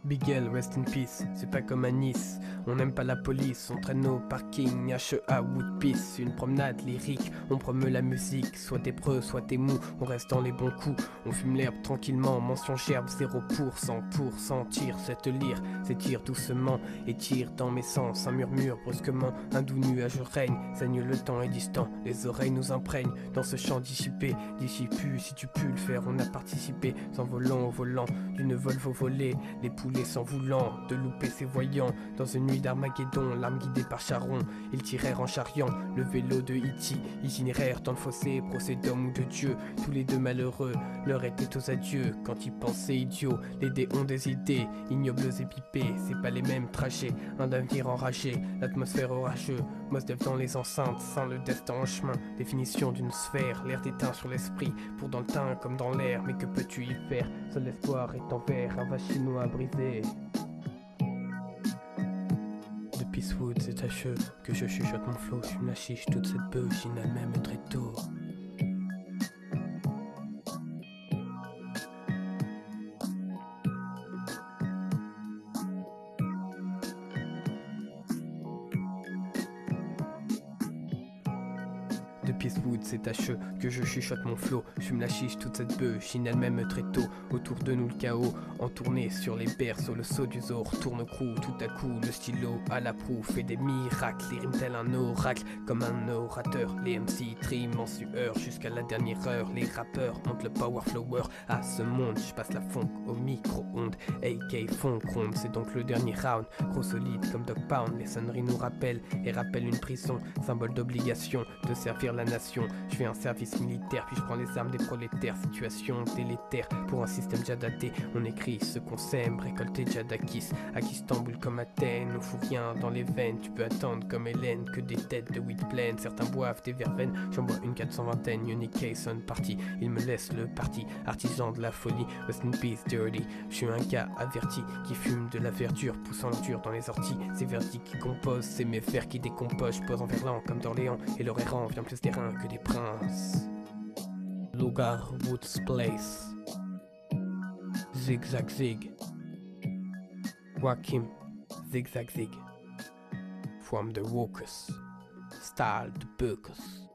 Bigel, rest in peace, c'est pas comme à Nice. On n'aime pas la police, on traîne au parking, HEA, Woodpeace. Une promenade lyrique, on promeut la musique. Soit t'es preux, soit t'es mou, on reste dans les bons coups. On fume l'herbe tranquillement, mention gerbe, 0% pour sentir cette lyre. S'étire doucement, étire dans mes sens. Un murmure brusquement, un doux nuage règne. Saigne le temps est distant, les oreilles nous imprègnent. Dans ce champ dissipé, dissipu, si tu peux le faire, on a participé. S'envolant au volant d'une Volvo volée, les poulets s'en voulant de louper ses voyants. Dans une nuit d'Armageddon, l'arme guidée par Charon, ils tirèrent en charriant le vélo de E.T. Itinéraire dans le fossé, procès d'homme ou de Dieu. Tous les deux malheureux, l'heure était aux adieux. Quand ils pensaient idiots, les dés ont des idées ignobles et pipées, c'est pas les mêmes trajets. Un avenir enragé, l'atmosphère orageux. Mosdev dans les enceintes, sans le destin en chemin. Définition d'une sphère, l'air déteint sur l'esprit. Pour dans le teint comme dans l'air, mais que peux-tu y faire? Seul l'espoir est en verre, un vase chinois brisé. De Peacewood, c'est à cheveux que je chuchote mon flow. Je me la chiche toute cette beuh, finale même très tôt. De Peacewood, c'est à cheveux que je chuchote mon flow. J'fume la chiche toute cette beuh, chine elle-même très tôt. Autour de nous le chaos, en tournée sur les berceaux. Le saut du zoo retourne crew, tout à coup le stylo à la proue fait des miracles. Les rimes tel un oracle, comme un orateur. Les MC triment en sueur jusqu'à la dernière heure. Les rappeurs montent le power flower à ce monde. J'passe la funk au micro-ondes, AK funk ronde. C'est donc le dernier round, gros solide comme Dog Pound. Les sonneries nous rappellent et rappellent une prison, symbole d'obligation de servir la nation. Je fais un service militaire puis je prends les armes des prolétaires. Situation délétère pour un système jadadé. On écrit ce qu'on sème, récolter Jadakis. À Istanbul comme Athènes, on fout rien dans les veines. Tu peux attendre comme Hélène que des têtes de weed pleines. Certains boivent des verveines, j'en bois une 420. Unique case on party, il me laisse le parti. Artisan de la folie, rest in peace dirty. Je suis un gars averti qui fume de la verdure, poussant l'ordure dans les orties. C'est verdi qui compose, c'est mes fers qui décomposent. Je pose en verlan comme d'Orléans et leur errant vient plus des reins que des princes. Lugar Woods Place, Zigzag Zig, Joachim Zigzag Zig, from the Walkers, style the Burkers.